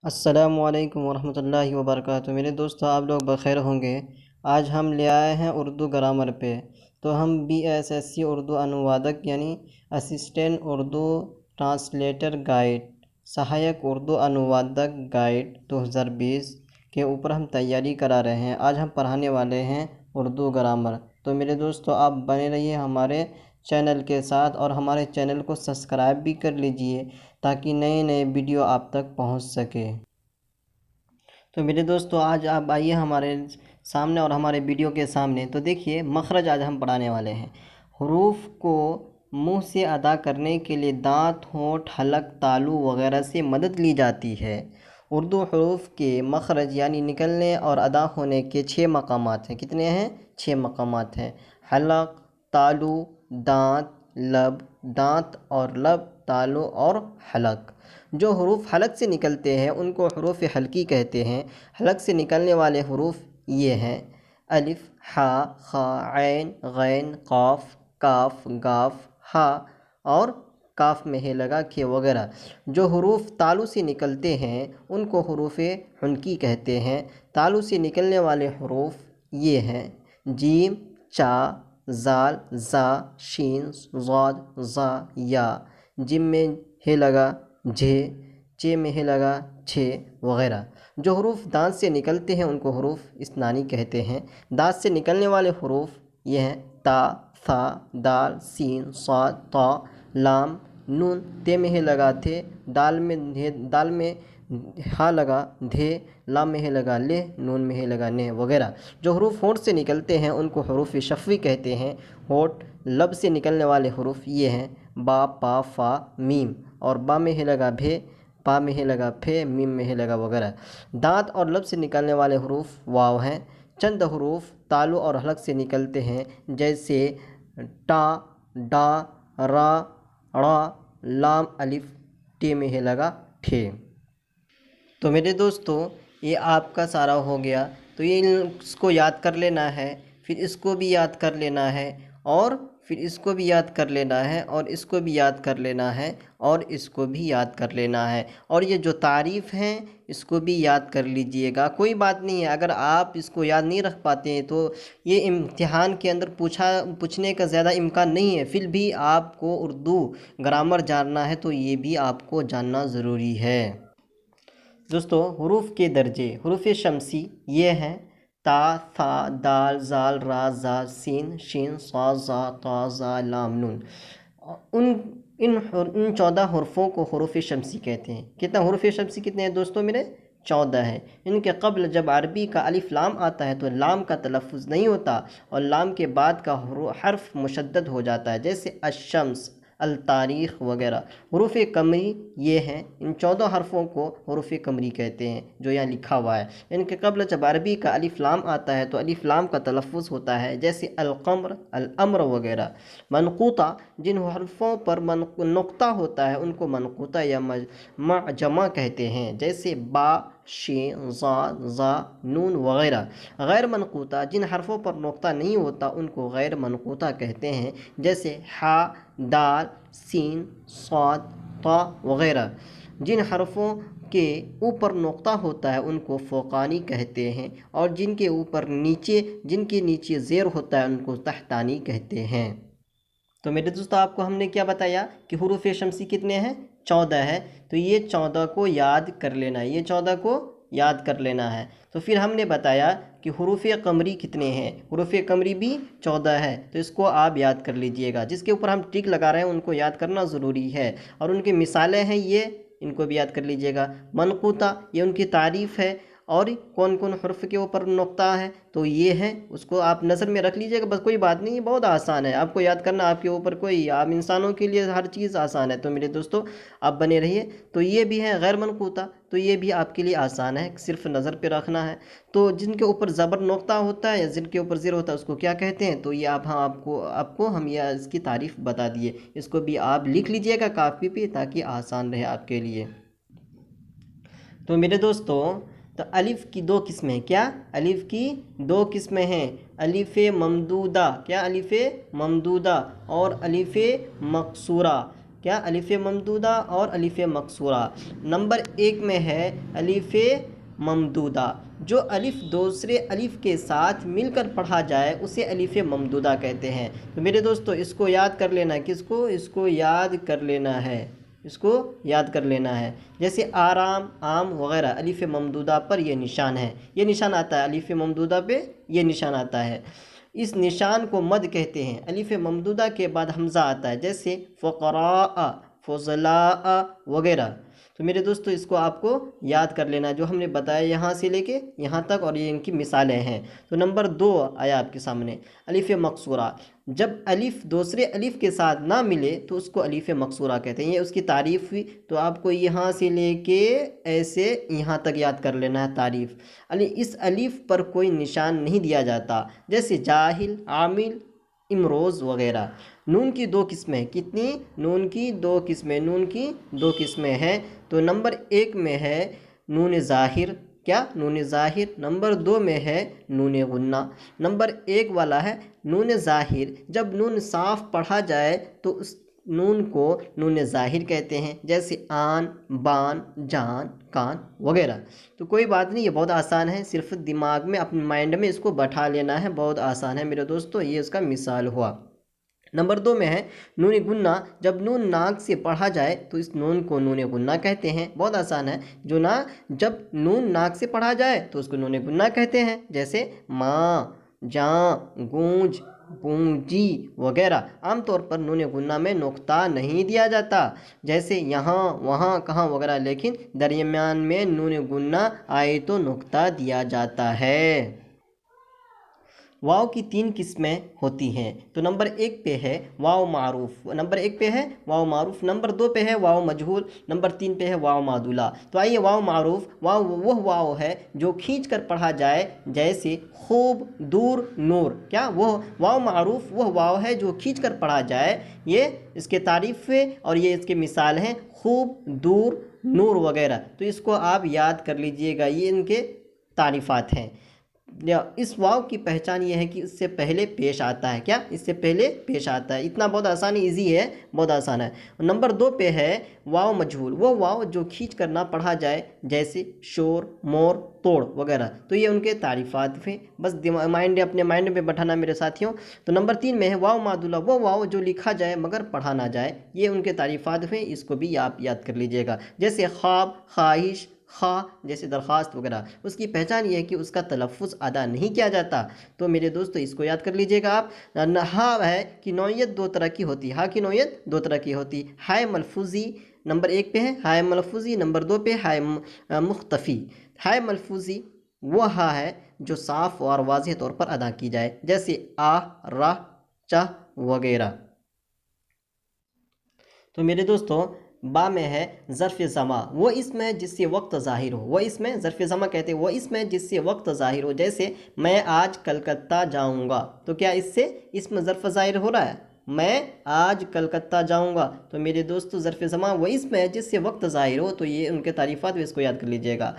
अस्सलामुअलैकुम वरहमतुल्लाहि वबरकातुहू। मेरे दोस्तों, आप लोग बख़ैर होंगे। आज हम ले आए हैं उर्दू ग्रामर पे। तो हम BSSC उर्दू अनुवादक यानी असिस्टेंट उर्दू ट्रांसलेटर गाइड, सहायक उर्दू अनुवादक गाइड 2020 के ऊपर हम तैयारी करा रहे हैं। आज हम पढ़ाने वाले हैं उर्दू ग्रामर। तो मेरे दोस्तों, आप बने रहिए हमारे चैनल के साथ और हमारे चैनल को सब्सक्राइब भी कर लीजिए ताकि नए नए वीडियो आप तक पहुंच सके। तो मेरे दोस्तों, आज आप आइए हमारे सामने और हमारे वीडियो के सामने। तो देखिए, मखरज आज हम पढ़ाने वाले हैं। हरूफ को मुंह से अदा करने के लिए दांत, होंठ, हलक, तालु वगैरह से मदद ली जाती है। उर्दू हरूफ के मखरज यानी निकलने और अदा होने के 6 मकामात हैं। कितने हैं? 6 मकामात हैं। हलक, तालु, दांत, लब, दांत और लब, तालु और हलक। जो हरूफ हलक से निकलते हैं उनको हरूफ हल्की कहते हैं। हलक से निकलने वाले हरूफ ये हैं: अलिफ, हा, खा, ऐन, गैन, काफ, काफ, गाफ, हा और काफ में है लगा खे वगैरह। जो हरूफ तालु से निकलते हैं उनको हरूफ हुनकी कहते हैं। तालु से निकलने वाले हरूफ ये हैं: जीम, चा, जाल, जा, शीन, ज़ाद, ज़ा, या। जिम में है लगा झे, चे में है लगा छे वगैरह। जो हरूफ दांत से निकलते हैं उनको हरूफ इस्नानी कहते हैं। दांत से निकलने वाले हरूफ ये हैं: ता, था, दाल, सीन, साद, ता, लाम, नून, ते में है लगा थे, दाल में हा लगा धे, लाम में है लगा ले, नून में है लगा ने वगैरह। जो हरूफ होंठ से निकलते हैं उनको हरूफ शफ़वी कहते हैं। होंठ लब से निकलने वाले हरूफ ये हैं: बा, पा, फा, मीम और बा में है लगा भे, पा में है लगा फे, मीम में है लगा वगैरह। दांत और लब से निकलने वाले हरूफ वाव हैं। चंद हरूफ तालु और हलक से निकलते हैं, जैसे टा, डा, रा, ड़ा, लाम, अलिफ, टे में है लगा ठे। तो मेरे दोस्तों, ये आपका सारा हो गया। तो ये इसको याद कर लेना है, फिर इसको भी याद कर लेना है, और फिर इसको भी याद कर लेना है, और इसको भी याद कर लेना है, और इसको भी याद कर लेना है। और ये जो तारीफ़ हैं इसको भी याद कर लीजिएगा। कोई बात नहीं है, अगर आप इसको याद नहीं रख पाते हैं तो ये इम्तिहान के अंदर पूछने का ज़्यादा इम्कान नहीं है। फिर भी आपको उर्दू ग्रामर जानना है तो ये भी आपको जानना ज़रूरी है। दोस्तों, हुरूफ के दर्जे हुरूफ शमसी ये हैं: ता, था, दाल, जाल, रा, जा, सीन, शीन, सा, जा, ता, जा, लाम, नून। इन 14 हुर्फ़ों को हुरूफ शमसी कहते हैं। कितना हुरूफ शमसी कितने हैं दोस्तों मेरे? 14 है। इनके क़ब्ल जब अरबी का अलिफ लाम आता है तो लाम का तलफ़ुज़ नहीं होता और लाम के बाद का हर्फ मुशद्दद हो जाता है, जैसे अशम्स, अल तारीख़ वगैरह। हुरूफ कमरी ये हैं। इन 14 हरफ़ों को हुरूफ कमरी कहते हैं जो यहाँ लिखा हुआ है। इनके क़ब्ल जब अरबी का अलिफ लाम आता है तो अलिफ लाम का तलफ़ुज़ होता है, जैसे अलक़म्र, अल-अम्र वगैरह। मनक़ूता, जिन हरफ़ों पर नुक़्ता होता है उनको मनक़ूता या मअजमा कहते हैं, जैसे बा, शीन, ज़ा, ज़ा, नून वगैरह। गैर मनक़ूता, जिन हरफ़ों पर नुक़्ता नहीं होता उनको गैर मनक़ूता कहते हैं, जैसे हा, दाल, सीन, साद, ता वगैरह। जिन हरफ़ों के ऊपर नुक़्ता होता है उनको फ़ौक़ानी कहते हैं, और जिनके नीचे ज़ेर होता है उनको तहतानी कहते हैं। तो मेरे दोस्तों, आपको हमने क्या बताया कि हुरूफ शमसी कितने हैं? 14 है। तो ये 14 को याद कर लेना है, ये 14 को याद कर लेना है। तो फिर हमने बताया कि हुरूफ कमरी कितने हैं। हुरूफ कमरी भी 14 है, तो इसको आप याद कर लीजिएगा। जिसके ऊपर हम टिक लगा रहे हैं उनको याद करना ज़रूरी है, और उनकी मिसालें हैं ये, इनको भी याद कर लीजिएगा। मनक़ूता, ये उनकी तारीफ़ है, और कौन कौन हर्फ के ऊपर नुक़्ता है तो ये है, उसको आप नज़र में रख लीजिएगा। बस कोई बात नहीं, बहुत आसान है आपको याद करना। आपके ऊपर कोई, आप इंसानों के लिए हर चीज़ आसान है। तो मेरे दोस्तों, आप बने रहिए। तो ये भी है गैर मनक़ूता, तो ये भी आपके लिए आसान है, सिर्फ नज़र पे रखना है। तो जिनके ऊपर ज़बर नुक़्ता होता है या जिनके ऊपर ज़ेर होता है उसको क्या कहते हैं, तो ये आपको हम यह इसकी तारीफ़ बता दिए। इसको भी आप लिख लीजिएगा कापी पे ताकि आसान रहे आपके लिए। तो मेरे दोस्तों, तो अलिफ़ की 2 किस्में हैं। क्या? अलिफ़ की 2 किस्में हैं: अलिफ़ ममदूदा, क्या? अलिफ़ ममदूदा और अलिफ़ मकसूरा। क्या, अलिफ ममदूदा और अलिफ मकसूरा। नंबर 1 में है अलिफ ममदूदा। जो अलिफ दूसरे अलिफ के साथ मिलकर पढ़ा जाए उसे अलिफ ममदूदा कहते हैं। तो मेरे दोस्तों इसको याद कर लेना, किसको, इसको याद कर लेना है, इसको याद कर लेना है। जैसे आराम, आम वगैरह अलिफ ममदूदा पर ये निशान है, ये निशान आता है अलिफ ममदूदा पे, ये निशान आता है। इस निशान को मद कहते हैं। अलिफ ममदूदा के बाद हमज़ा आता है, जैसे फ़क़रा, फ़ज़ला वगैरह। तो मेरे दोस्तों इसको आपको याद कर लेना, जो हमने बताया यहाँ से लेके यहाँ तक, और ये इनकी मिसालें हैं। तो नंबर 2 आया आपके सामने अलिफ मकसूरा। जब अलिफ दूसरे अलिफ के साथ ना मिले तो उसको अलिफ मकसूरा कहते हैं। ये उसकी तारीफ़ हुई, तो आपको यहाँ से लेके ऐसे यहाँ तक याद कर लेना है तारीफ़। इस अलिफ पर कोई निशान नहीं दिया जाता, जैसे जाहिल, आमिल, इमरोज़ वगैरह। नून की 2 किस्में, कितनी, नून की 2 किस्में, नून की 2 किस्में हैं। तो नंबर 1 में है नून ज़ाहिर, क्या, नून ज़ाहिर। नंबर 2 में है नून गुन्ना। नंबर 1 वाला है नून ज़ाहिर। जब नून साफ़ पढ़ा जाए तो उस नून को नून ज़ाहिर कहते हैं, जैसे आन, बान, जान, कान वगैरह। तो कोई बात नहीं, ये बहुत आसान है, सिर्फ दिमाग में अपने माइंड में इसको बैठा लेना है, बहुत आसान है मेरे दोस्तों। ये इसका मिसाल हुआ। नंबर 2 में है नून गुन्ना। जब नून नाक से पढ़ा जाए तो इस नून को नून गुन्ना कहते हैं, बहुत आसान है। जब नून नाक से पढ़ा जाए तो उसको नून गुन्ना कहते हैं, जैसे माँ, जाँ, गूंज, पूंजी वगैरह। आमतौर पर नून गुन्ना में नुक्ता नहीं दिया जाता, जैसे यहाँ, वहाँ, कहाँ वगैरह, लेकिन दरमियान में नून गुन्ना आए तो नुक्ता दिया जाता है। वाव की 3 किस्में होती हैं। तो नंबर 1 पे है वाव मारूफ, नंबर 1 पे है वाव मारूफ। नंबर 2 पे है वाव मजहूल। नंबर 3 पे है वाव मादुला। तो आइए, वाव मारूफ, वाव वह वाव है जो खींच कर पढ़ा जाए, जैसे खूब, दूर, नूर। क्या, वह वाव मारूफ वह वाव है जो खींच कर पढ़ा जाए। ये इसके तारीफ़ें और ये इसके मिसाल हैं, खूब, दूर, नूर वगैरह। तो इसको आप याद कर लीजिएगा, ये इनके तारीफ़ात हैं। इस वाव की पहचान ये है कि इससे पहले पेश आता है, क्या, इससे पहले पेश आता है। इतना बहुत आसान, इजी है, बहुत आसान है। नंबर 2 पे है वाव मजहूल, वो वाव जो खींच कर ना पढ़ा जाए, जैसे शोर, मोर, तोड़ वगैरह। तो ये उनके तारीफ़ात थे, बस अपने माइंड में बैठाना मेरे साथियों। तो नंबर 3 में है वाव मादुला, वो वाव जो लिखा जाए मगर पढ़ा ना जाए, ये उनके तारीफ़ात थे, इसको भी आप याद कर लीजिएगा। जैसे ख्वाब, ख्वाहिश, खा जैसे दरख्वास्त वगैरह। उसकी पहचान ये है कि उसका तलफ़ुज़ अदा नहीं किया जाता। तो मेरे दोस्तों इसको याद कर लीजिएगा आप। हा है कि नौयत 2 तरह की होती है, हा की नौयत 2 तरह की होती। हाय मलफूज़ी नंबर 1 पे है हाय मलफूज़ी, नंबर 2 पे हाय मुख्तफ़ी। हाय मलफूज़ी वो हा है जो साफ़ और वाज़ेह तौर पर अदा की जाए, जैसे आ, रा, चाह वगैरह। तो मेरे दोस्तों बा में है ज़र्फ़ ज़मा, वो इसम है जिससे वक्त ज़ाहिर हो, वो इसमें ज़र्फ़ ज़मा कहते हैं, वो इसम है जिससे वक्त ज़ाहिर हो। जैसे मैं आज कलकत्ता जाऊंगा, तो क्या इससे इसम ज़र्फ़ ज़ाहिर हो रहा है, मैं आज कलकत्ता जाऊंगा। तो मेरे दोस्तों ज़र्फ़ ज़मा वो इसम है जिससे वक्त ज़ाहिर हो, तो ये उनके तारीफ़ात भी, इसको याद कर लीजिएगा।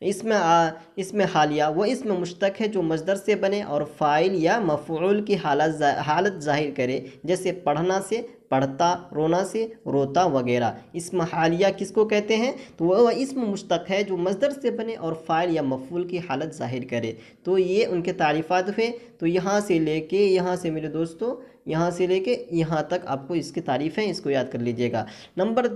इसमें हालिया वो इसमें मुश्तक है जो मज़दर से बने और फ़ाइल या मफ़ऊल की हालत ज़ाहिर करे, जैसे पढ़ना से पढ़ता, रोना से रोता वगैरह। इसम हालिया किसको कहते हैं, तो वह इसम मुश्तक है जो मज़दर से बने और फ़ाइल या मफ़ऊल की हालत ज़ाहिर करे। तो ये उनके तारीफ़ात हुए। तो यहाँ से लेके यहाँ से मेरे दोस्तों, यहाँ से लेके यहाँ तक आपको इसकी तारीफ़ है, इसको याद कर लीजिएगा। नंबर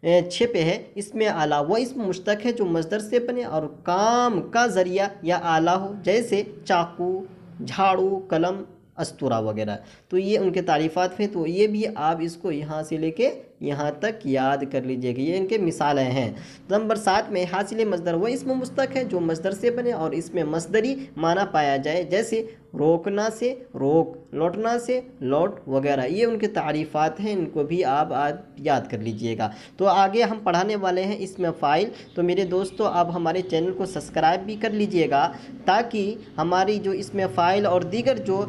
6 पे है इसमें आला, वो इसम मुश्तक है जो मज़दर से बने और काम का ज़रिया या आला हो, जैसे चाकू, झाड़ू, कलम, अस्तूरा वगैरह। तो ये उनके तारीफ़ात हैं। तो ये भी आप इसको यहाँ से लेके यहाँ तक याद कर लीजिएगा, ये इनके मिसालें हैं। नंबर 7 में हासिल मज़दर, वो इसम मुश्तक है जो मज़दर से बने और इसमें मसदरी माना पाया जाए, जैसे रोकना से रोक, लौटना से लौट वगैरह। ये उनके तारीफ़ात हैं, इनको भी आप याद कर लीजिएगा। तो आगे हम पढ़ाने वाले हैं इसमें फ़ाइल। तो मेरे दोस्तों आप हमारे चैनल को सब्सक्राइब भी कर लीजिएगा, ताकि हमारी जो इसमें फ़ाइल और दीगर जो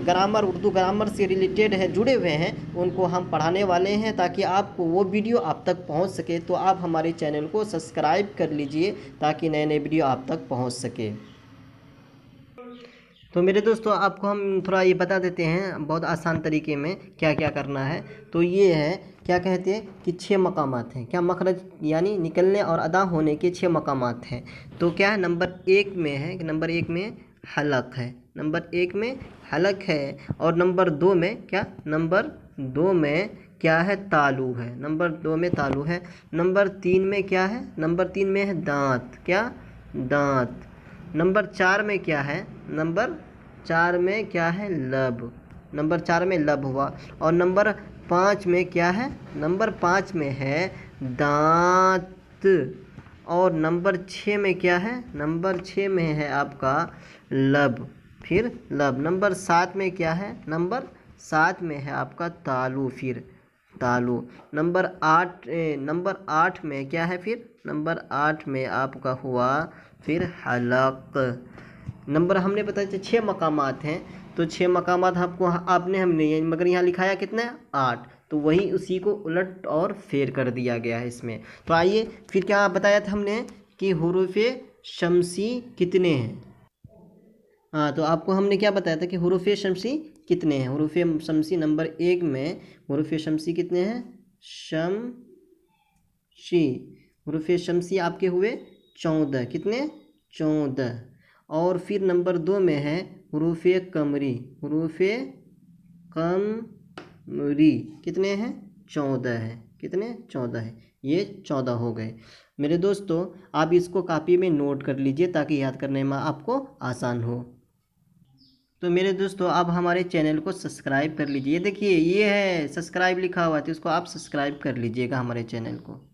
ग्रामर, उर्दू ग्रामर से रिलेटेड है, जुड़े हुए हैं, उनको हम पढ़ाने वाले हैं, ताकि आपको वो वीडियो आप तक पहुंच सके। तो आप हमारे चैनल को सब्सक्राइब कर लीजिए ताकि नए नए वीडियो आप तक पहुंच सके। तो मेरे दोस्तों आपको हम थोड़ा ये बता देते हैं बहुत आसान तरीके में क्या क्या करना है। तो ये है, क्या कहते हैं कि 6 मकामात हैं, क्या मखरज यानी निकलने और अदा होने के 6 मकामात हैं। तो क्या है, नंबर 1 में है कि नंबर 1 में हलक है, नंबर 1 में हलक है। और नंबर 2 में क्या, नंबर 2 में क्या है, तालु है, नंबर 2 में तालु है। नंबर 3 में क्या है, नंबर 3 में है दांत, क्या, दांत। नंबर 4 में क्या है, नंबर 4 में क्या है, लब, नंबर 4 में लब हुआ। और नंबर 5 में क्या है, नंबर 5 में है दांत। और नंबर 6 में क्या है, नंबर 6 में है आपका लब, फिर लब। नंबर 7 में क्या है, नंबर 7 में है आपका तालु, फिर तालु। नंबर 8 में क्या है, फिर नंबर 8 में आपका हुआ फिर हलक। नंबर हमने बताया 6 मकामात हैं, तो 6 मकामात आपको हमने मगर यहाँ लिखाया कितना है, 8। तो वही उसी को उलट और फेर कर दिया गया है इसमें। तो आइए फिर क्या बताया था हमने कि हुरूफ़े शमसी कितने हैं। हाँ, तो आपको हमने क्या बताया था कि हुरूफ़े शमसी कितने हैं। हुरूफ़े शमसी नंबर 1 में हुरूफ़े शमसी कितने हैं, शमसी, हुरूफ़े शमसी आपके हुए 14, कितने, 14। और फिर नंबर 2 में है हुरूफ़े कमरी, हुरूफ़े कमरी कितने हैं, 14 है, कितने, 14 है। ये 14 हो गए। मेरे दोस्तों आप इसको कॉपी में नोट कर लीजिए ताकि याद करने में आपको आसान हो। तो मेरे दोस्तों आप हमारे चैनल को सब्सक्राइब कर लीजिए। देखिए ये है सब्सक्राइब लिखा हुआ है, तो इसको आप सब्सक्राइब कर लीजिएगा हमारे चैनल को।